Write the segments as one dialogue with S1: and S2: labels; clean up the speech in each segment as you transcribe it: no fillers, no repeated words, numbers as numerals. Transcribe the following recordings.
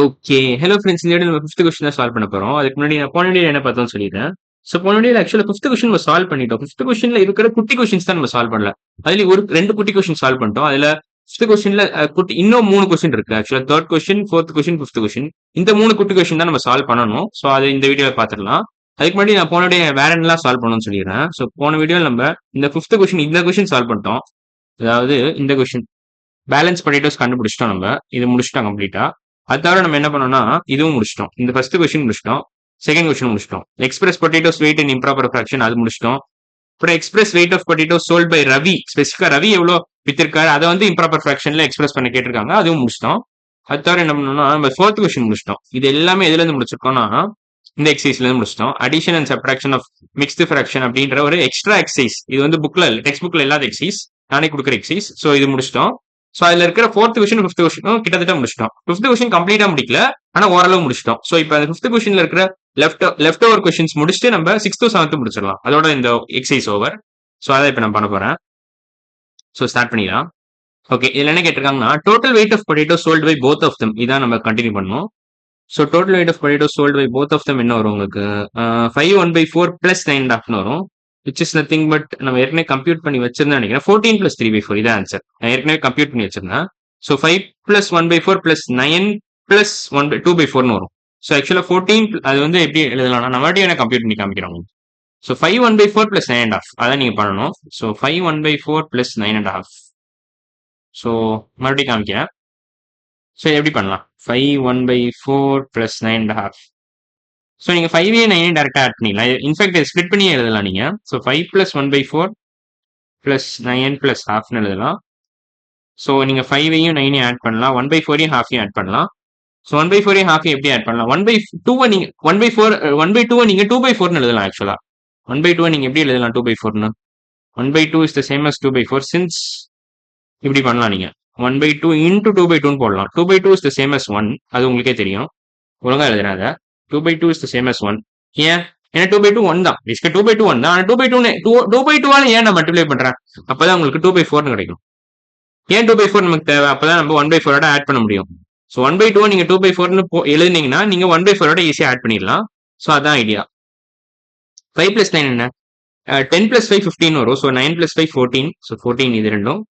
S1: Okay. Hello friends. இந்த வீடியோல நம்ம 5த் கொஸ்டின் தான் சால்வ் பண்ண போறோம். அதுக்கு முன்னாடி நான் போன வீடியோல என்ன பார்த்தோம்னு சொல்லிடுறேன். போன வீடியோல ஆக்சுவலா 5த் கொஸ்டின் நம்ம சால்வ் பண்ணிட்டோம். 5த் கொஸ்டின்ல இருக்கிற குட்டி கொஸ்டின்ஸ் தான் நம்ம சால்வ் பண்ணல. அதுலயும் 2 குட்டி கொஸ்டின் சால்வ் பண்ணிட்டோம். அதுல 5த் கொஸ்டின்ல குட்டி இன்னும் 3 கொஸ்டின் இருக்கு. ஆக்சுவலா 3rd question, 4th question, 5th question. இந்த 3 குட்டி கொஸ்டின் தான் நம்ம சால்வ் பண்ணணும். அது இந்த வீடியோல பார்த்துடலாம். அதுக்கு முன்னாடி நான் போன வீடியோ வேற என்னலாம் சால்வ் பண்ணணும்னு சொல்லிடுறேன். போன வீடியோல நம்ம இந்த 5th கொஸ்டின் இந்த கொஸ்டின் சால்வ் பண்ணிட்டோம். அதாவது இந்த கொஸ்டின் பேலன்ஸ் பொட்டேட்டோஸ் கண்டுபிடிச்சிட்டோம் நம்ம. இது முடிச்சிட்டோம் கம்ப்ளீட்டா. அது தவிர நம்ம என்ன பண்ணோம்னா இதுவும் முடிச்சிட்டோம். இந்த ஃபர்ஸ்ட் கொஸ்டின் முடிச்சிட்டோம். செகண்ட் கொஸ்டின் முடிச்சிட்டோம். Express potatoes weight in improper fraction அது முடிச்சிட்டோம். அப்புறம் express weight of potato sold by Ravi, ஸ்பெசிஃபிக்கா ரவி எவ்வளோ வித்திருக்காரு அதை வந்து இம்ப்ராப்பர் ஃபிராக்ஷன்ல எக்ஸ்பிரஸ் பண்ண கேட்டிருக்காங்க. அதுவும் முடிச்சிட்டோம். அது தவிர என்ன பண்ணோம்னா நம்ம 4th கொஸ்டின் முடிச்சிட்டோம். இது எல்லாமே எதுல இருந்து முடிச்சிருக்கோம்னா இந்த எக்ஸசைஸ்ல இருந்து முடிச்சிட்டோம். Addition and subtraction of mixed fraction அப்படின்ற ஒரு எக்ஸ்ட்ரா எக்ஸசைஸ். இது வந்து புக்ல டெக்ஸ்ட் புக்ல இல்லாத எக்ஸசைஸ், நானே கொடுக்குற எக்ஸசைஸ். இது முடிச்சிட்டோம். அதுல இருக்கிற 4th கொஸ்டின் 5th கொஸ்டினும் கிட்டத்தட்ட முடிச்சிட்டோம். 5th கொஸ்டின் கம்ப்ளீட்டா முடிக்கல, ஆனா ஓரளவு முடிச்சிட்டோம். இப்போ அந்த 5th கொஸ்டின்ல இருக்கிற லெஃப்ட் ஓவர் கொஸ்டின்ஸ் முடிச்சுட்டு நம்ம 6th 7th முடிச்சிடலாம். அதோட இந்த எக்ஸசைஸ் ஓவர். அதை இப்ப நான் பண்ண போறேன். ஸ்டார்ட் பண்ணிடலாம். ஓகே, இதுல என்ன கேட்டிருக்காங்கன்னா total weight of potato sold by both of them, இதான் நம்ம கண்டினியூ பண்ணணும். Total weight of potato sold by both of them என்ன வரும் உங்களுக்கு? 5 1/4 பிளஸ் 9.5 வரும். விச் இஸ் நத்திங் பட் நம்ம ஏற்கனவே கம்ப்யூட் பண்ணி வச்சிருந்தேன் நினைக்கிறேன். 14 பிளஸ் 3/4 இதான் ஆன்சர். நான் ஏற்கனவே கம்ப்யூட் பண்ணி வச்சிருந்தேன். 5 பிளஸ் 1/4 பிளஸ் 9 பிளஸ் 2/4 வரும். ஆக்சுவலா 14 அது வந்து எப்படி எழுதலாம்னா நம்ம மறுபடியும் கம்ப்யூட் பண்ணி காமிக்கிறோம். 5 1/4 பிளஸ் 9.5 அதான் நீங்க பண்ணணும். 5 1/4 பிளஸ் 9.5. மறுபடியும் காமிக்கிறேன். எப்படி பண்ணலாம்? 5 1/4 பிளஸ் 9.5. நீங்க 5 9 டேரக்டா ஆட் பண்ணிடலாம். இன்ஃபேக்ட் ஸ்பிளிட் பண்ணி எழுதலாம் நீங்க. 5 பிளஸ் 1/4 பிளஸ் 9 பிளஸ் ஹாஃப்னு எழுதலாம். நீங்க 5ஐயும் 9ஐயும் ஆட் பண்ணலாம். 1/4ஐயும் ஹாஃபையும் ஆட் பண்ணலாம். 1/4ஐயும் ஹாஃபையும் எப்படி ஆட் பண்ணலாம்? 1/2 நீங்க 1/2 நீங்க 2/4ன்னு எழுதலாம். ஆக்சுவலா 1/2 நீங்க எப்படி எழுதலாம்? 2/4ன்னு 1/2 is the same as 2/4. Since இப்படி பண்ணலாம். நீங்க 1/2 இன்டூ 2/2ன்னு போடலாம். 2/2 இஸ் த சேம் அஸ் 1. அது உங்களுக்கே தெரியும். ஒழுங்கா எழுதுறேன் அதை. 2/2 is the same as 1. ஏன்? ஏன்னா 2/2 1 தான். பேசிக்கா 2/2 1 தான். ஆனா 2/2 ஏன் நான் மல்டிப்ளை பண்றேன்? அப்பதான் உங்களுக்கு 2/4 கிடைக்கும். ஏன் 2/4 நமக்கு தேவை? அப்பதான் நம்ம 1/4 ஆட் பண்ண முடியும். 1/2 நீங்க 2/4ன்னு எழுதுனீங்கன்னா நீங்க 1/4 ஈஸியா ஆட் பண்ணிடலாம். அதான் ஐடியா. 5 பிளஸ் 9 என்ன? 10 பிளஸ் 5 15 வரும். 9 பிளஸ் 5 14. 14 இது ரெண்டும்.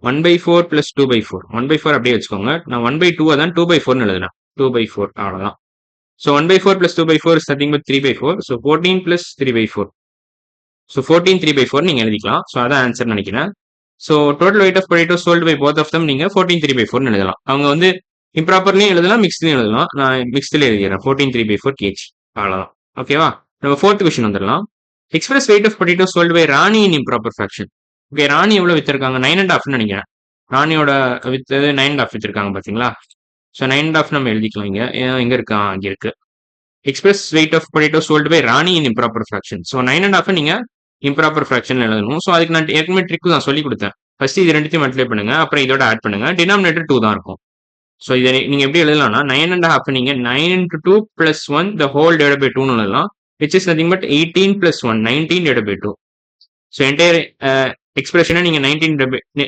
S1: 1/4 பிளஸ் 2/4. 1/4 அப்படியே வச்சுக்கோங்க. நான் 1/2 தான் 2/4ன்னு எழுதுனேன். 2/4 அவ்வளவுதான். 1/4 plus 2/4 is nothing but 3/4. 14 plus 3/4. 14 3/4 நீங்க எழுதிக்கலாம். அதான் ஆன்சர் நினைக்கிறேன். Total weight of potato sold by both of them நீங்க 14 3/4 எழுதலாம். அவங்க வந்து இம்ப்ராப்பர்லயும் எழுதலாம், மிக்ஸ்லயும் எழுதலாம். நான் மிக்ஸ்ல எழுதிடுறேன். 14 3/4 kg. அவ்வளவுதான். ஓகேவா? நம்ம 4th கொஸ்டின் வந்துடலாம். Express weight of potato sold by Rani in improper fraction. Okay, Rani எவ்வளவு வித்திருக்காங்க? 9.5 நினைக்கிறேன். ராணியோட வித்தது 9.5 வித்திருக்காங்க பாத்தீங்களா? 9.5 நம்ம எழுதிக்கலாம். எங்க இருக்கா? அங்க இருக்கு. Express weight of potato sold by Rani in improper fraction. 9.5 நீங்க இம்ப்ராப்பர் ஃபிராக்ஷன் எழுதணும். அதுக்கு நான் ஏற்கனவே ட்ரிக் தான் சொல்லி கொடுத்தேன். ஃபர்ஸ்ட் இது ரெண்டுத்தையும் மல்டிப்ளை பண்ணுங்க, அப்புறம் இதோட ஆட் பண்ணுங்க. டினாமினேட்டர் 2 தான் இருக்கும். இதை நீங்க எப்படி எழுதலாம்னா 9.5 நீங்க 9 into 2 plus 1 the whole divided by 2ன்னு எழுதலாம். which is nothing but 18 plus 1 19 divided by 2. Entire எக்ஸ்பிரஷனை நீங்க 19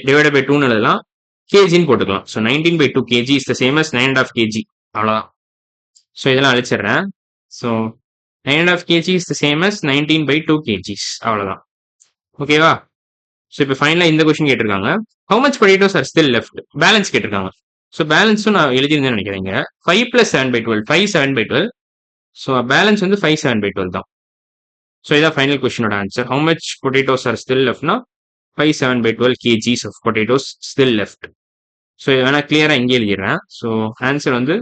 S1: divided by 2ன்னு எழுதலாம். kgன்னு போட்டுக்கலாம். 19/2 kg is the same as 9.5 kg. அவ்வளவுதான். இதெல்லாம் அழிச்சிடுறேன். 9.5 kg is the same as 19/2 kgs. அவ்வளவுதான். ஓகேவா? இப்போ ஃபைனலா இந்த கொஸ்டின் கேட்டிருக்காங்க. how much potatoes are still left? Balance கேட்டிருக்காங்க. பேலன்ஸும் நான் எழுதியிருந்தேன்னு நினைக்கிறேங்க. 5 plus 7/12. 5 7/12. பேலன்ஸ் வந்து 5 7/12 தான். இதான் ஃபைனல் கொஸ்டினோட answer. how much potatoes are still leftனா 5 7/12 kgs of potatoes still left. இது வேணா கிளியரா இங்கே எழுதிடுறேன். ஆன்சர் வந்து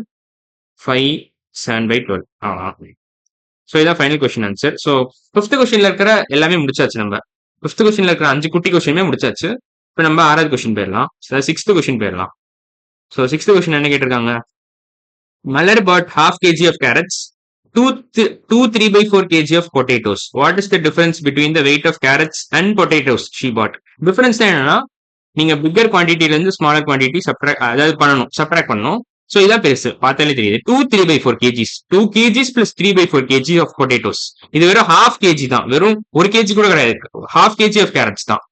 S1: 5 7/12. அவ்வளவுதான். இதான் ஃபைனல் கொஸ்டின் ஆன்சர். 5th கொஸ்டின்ல இருக்கிற எல்லாமே முடிச்சாச்சு. நம்ம 5th கொஸ்டின்ல இருக்கிற 5 குட்டி கொஸ்டினுமே முடிச்சாச்சு. இப்போ நம்ம 6வது கொஸ்டின் போயிடலாம். 6th கொஸ்டின் போயிடலாம். 6th கொஸ்டின் என்ன கேட்டிருக்காங்க? மலர் bought half kg of carrots, 2 3/4 kg of potatoes. What is the difference between the weight of carrots and potatoes she bought? Difference என்னன்னா நீங்க பிக்கர் குவான்டிட்டில இருந்து ஸ்மாலர் குவான்டிட்டி சப்ட்ராக்ட் பண்ணணும். இதான் பெருசு, பார்த்தாலே தெரியுது. 2 3/4 kgs. 2 kgs plus 3/4 kg of potatoes. இது வெறும் half kg தான். வெறும் 1 kg கூட கிடையாது. half kg of carrots தான்.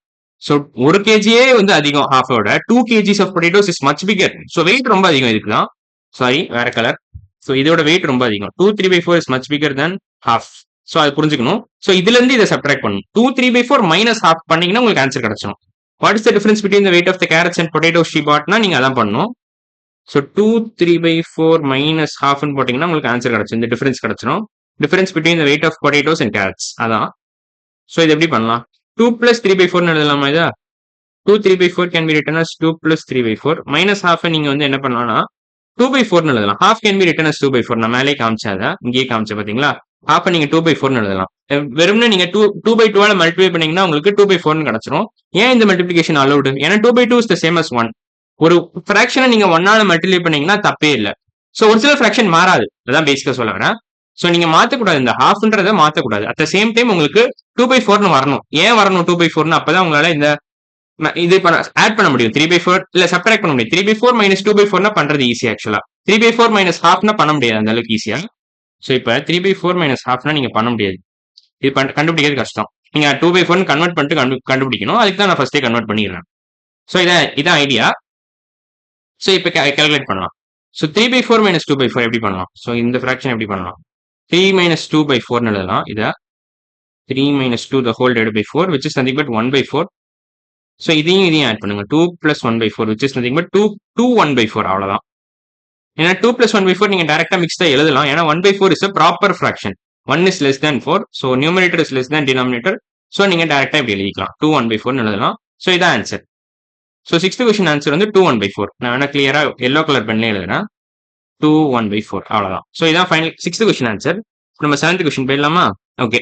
S1: 1 kgயே வந்து அதிகம் half ஓட. 2 kgs of potatoes is much bigger. Weight ரொம்ப அதிகம் இதுக்குதான். சாரி வேற கலர். ஸோ இதோட வெயிட் ரொம்ப அதிகம். 2 3/4 is much figure then half. So அது புரிஞ்சுக்கணும். ஸோ இதுல இருந்து இதை சப்ட்ராக்ட் பண்ணணும். 2 3/4 மைனஸ் ஹாஃப் பண்ணீங்கன்னா உங்களுக்கு ஆன்சர் கிடைச்சிடும். What is the difference between the weight of the carrots and potato she பாட்னா நீங்க அதான் பண்ணணும். ஸோ 2 3/4 மைனஸ் ஹாஃப்னு போட்டீங்கன்னா உங்களுக்கு ஆன்சர் கிடைச்சிடும். இந்த டிஃபரன்ஸ் கிடைச்சிடும். Difference between the weight of potatoes and carrots அதான். ஸோ இது எப்படி பண்ணலாம்? 2 + 3/4 எழுதலாமா இதா? 2 3/4 can be written as 2 + 3/4 minus half நீங்க வந்து என்ன பண்ணலாம்னா 2/4 எழுதலாம். Half can be written as 2/4. நான் மேலே காமிச்சாத இங்கேயே காமிச்ச பாத்தீங்களா? ஹாஃப் நீங்க 2/4 எழுதலாம். வெறும்னே நீங்க 2/2 மல்டிப்ளை பண்ணீங்கன்னா உங்களுக்கு 2/4 கிடைச்சிரும். ஏன் இந்த மல்டிபிளிகேஷன் அலௌடு? ஏன்னா 2/2 இஸ் த சேம் as 1. ஒரு ஃபிராக்ஷனை நீங்க 1ஆல மல்டிப்ளை பண்ணீங்கன்னா தப்பே இல்லை. ஸோ ஒரு சில ஃபிராக்ஷன் மாறாது. அதான் பேசிக்கா சொல்ல வரேன். ஸோ நீங்க மாத்தக்கூடாது, இந்த ஹாஃப்ன்றதை மாத்தக்கூடாது. அட் த சேம் டைம் உங்களுக்கு 2/4 வரணும். ஏன் வரணும் 2/4? அப்பதான் உங்களால இந்த இது ஆட் பண்ண முடியும். 3/4 இல்ல சப்ட்ராக்ட் பண்ண முடியும். 3/4 மைனஸ் 2/4 பண்றது ஈஸி. ஆக்சுவலா 3/4 மைனஸ் ஹாஃப்னா பண்ண முடியாது அந்த அளவுக்கு ஈஸியா. ஸோ இப்ப 3/4 மைனஸ் ஹாஃப்னா நீங்க பண்ண முடியாது. இது கண்டுபிடிக்கிறது கஷ்டம். நீங்க 2/4 கன்வெர்ட் பண்ணிட்டு கண்டுபிடிக்கணும். அதுக்கு தான் நான் ஃபர்ஸ்டே கன்வெர்ட் பண்ணிடுறேன். ஸோ இதான் ஐடியா. ஸோ இப்போ கால்குலேட் பண்ணலாம். ஸோ 3/4 மைனஸ் 2/4 எப்படி பண்ணலாம்? ஸோ இந்த ஃபிராக்ஷன் எப்படி பண்ணலாம்? 3 மைனஸ் 2/4 எழுதலாம். இதை 3 minus 2 the whole divided by 4 which is nothing but 1/4. So இதையும் ஆட் பண்ணுங்க. 2 plus 1/4 which is nothing but 2 1/4 அவ்வளவுதான். ஏன்னா 2 plus 1/4 நீங்க டைரக்டா மிக்ஸ் தான் எழுதலாம். ஏன்னா 1/4 is a proper fraction. 1 is less than 4. So numerator is less than denominator. So நீங்க டைரக்டா இப்படி எழுதிக்கலாம். 2 1/4 எழுதலாம். ஸோ இதான் answer. So 6th question answer வந்து 2 1/4. நான் வேணா கிளியரா எல்லோ கலர் பென்ல எழுதுறேன். 2 1/4 அவ்வளவுதான். ஸோ இதான் ஃபைனல் 6th கொஸ்டின் ஆன்சர். நம்ம 7th கொஸ்டின் போயிடலாமா? ஓகே.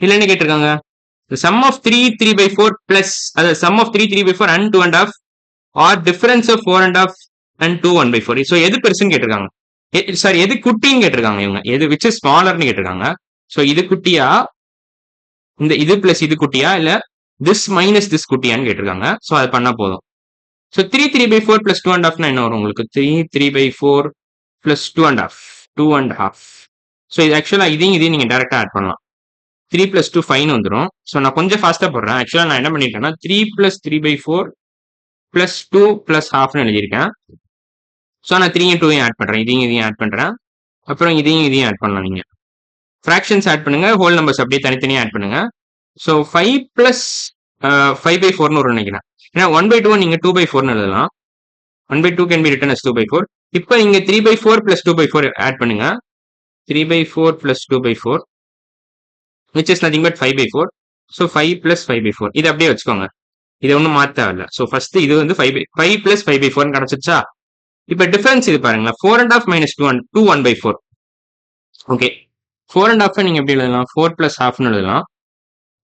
S1: இதுல என்ன கேட்டிருக்காங்க? The sum of 3 3/4 plus sum of 3 3/4 and 2 1/2 or difference of 4 1/2 and 2 1/4. So எது பெருசுன்னு கேட்டிருக்காங்க. சாரி எது குட்டின்னு கேட்டிருக்காங்க இவங்க. எது விச் இஸ் ஸ்மாலர்னு கேட்டிருக்காங்க. ஸோ இது குட்டியா, இந்த இது பிளஸ் இது குட்டியா, இல்ல திஸ் மைனஸ் திஸ் குட்டியான்னு கேட்டிருக்காங்க. ஸோ அது பண்ணா போதும். ஸோ 3 3/4 plus 2 1/2 என்ன வரும் உங்களுக்கு? 3 3/4 plus 2 1/2 2 1/2. ஸோ இது ஆக்சுவலா இதையும் நீங்க டைரக்டா ஆட் பண்ணலாம். 3 plus 2 5 வந்துடும். ஸோ நான் கொஞ்சம் ஃபாஸ்டா போடுறேன். ஆக்சுவலா நான் என்ன பண்ணிருக்கேன்னா 3 plus 3/4 plus 2 plus halfனு எழுதியிருக்கேன். ஸோ நான் 3 2 ஆட் பண்றேன். இதையும் ஆட் பண்றேன். அப்புறம் இதையும் ஆட் பண்ணலாம். நீங்க ஃபிராக்ஷன்ஸ் ஆட் பண்ணுங்க, ஹோல் நம்பர்ஸ் அப்படியே தனித்தனியா ஆட் பண்ணுங்க. ஸோ 5 plus 5/4 வரும் நினைக்கிறேன். ஏன்னா 1/2 நீங்க 2/4 எழுதலாம். 1/2 can be written as 2/4. இப்போ நீங்க 3/4 plus 2/4 ஆட் பண்ணுங்க. 3/4 plus 2/4 which is nothing but 5/4. So 5 plus 5/4 இது அப்படியே வச்சுக்கோங்க. இதை ஒன்றும் மாற்ற இல்லை. ஸோ ஃபர்ஸ்ட் இது வந்து 5 plus 5/4 கிடைச்சிச்சா? இப்போ டிஃபரன்ஸ் இது பாருங்களா, 4 1/2 minus 2 1/4. ஓகே, 4 1/2 நீங்க எப்படி எழுதலாம்? 4 plus halfனு எழுதலாம்.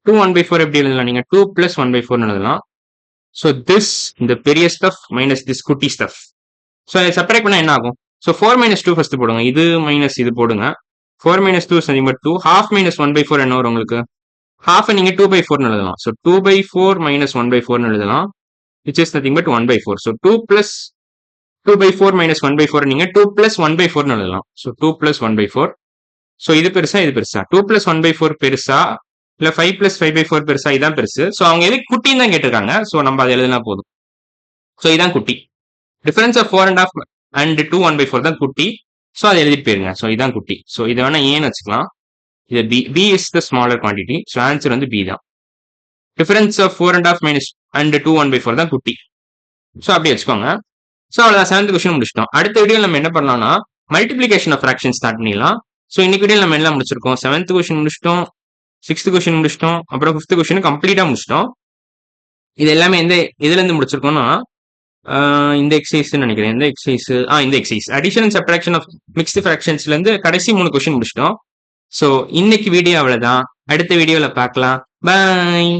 S1: 2 1/4 எப்படி எழுதலாம்? நீங்க 2 plus 1/4 எழுதலாம். ஸோ திஸ் இந்த பெரிய ஸ்டஃப் மைனஸ் திஸ் குட்டி ஸ்டஃப். ஸோ அதை செப்பரேட் பண்ணா என்ன ஆகும்? ஸோ 4 minus 2 ஃபர்ஸ்ட் போடுங்க. இது மைனஸ் இது போடுங்க. 4 minus 2 is nothing but 2. Half minus 1/4 என்ன வரும் உங்களுக்கு? half நீங்க 2/4 எழுதலாம். ஸோ 2/4 minus 1/4 எழுதலாம். which is nothing but 1/4. So 2 plus 2/4 minus 1/4 நீங்க 2 plus 1/4 எழுதலாம். So 2 plus 1/4. ஸோ இது பெருசா இது பெருசா? 2 plus 1/4 பெருசா இல்ல 5 plus 5/4 பெருசா? இதான் பெருசு. ஸோ அவங்க எது குட்டின்னு தான் கேட்டிருக்காங்க. ஸோ நம்ம அதை எழுதினா போதும். ஸோ இதான் குட்டி. டிஃபரன்ஸ் ஆஃப் 4 1/2 and 2 1/4 தான் குட்டி. ஸோ அதை எழுதிட்டு போயிருங்க. ஸோ இதான் குட்டி. ஸோ இதை வேணா ஏன்னு வச்சுக்கலாம். இது B is the smaller quantity. So answer வந்து பி தான். டிஃபரன்ஸ் ஆஃப் 4 1/2 minus and 2 1/4 தான் குட்டி. ஸோ அப்படி வச்சுக்கோங்க. ஸோ அவ்வளோதான், 7th கொஸ்டின் முடிச்சிட்டோம். அடுத்த வீடியோ நம்ம என்ன பண்ணலாம்னா மல்டிபிளிகேஷன் ஆஃப் ஃபிராக்ஷன் ஸ்டார்ட் பண்ணிடலாம். ஸோ இன்னைக்கு வீடியோ நம்ம எல்லாம் முடிச்சிருக்கோம். 7th கொஸ்டின் முடிச்சிட்டோம், 6th கொஸ்டின் முடிச்சிட்டோம், அப்புறம் 5th கொஸ்டின் கம்ப்ளீட்டா முடிச்சிட்டோம். இது எல்லாமே இதுல இருந்து முடிச்சிருக்கோம்னா இந்த எக்ஸசைஸ் நினைக்கிறேன். இந்த exercise addition and subtraction of mixed ஃபிராக்ஷன்ஸ்ல இருந்து கடைசி 3 கொஸ்டின் முடிச்சிட்டோம். ஸோ இன்னைக்கு வீடியோ அவ்வளவுதான். அடுத்த வீடியோல பார்க்கலாம். பாய்.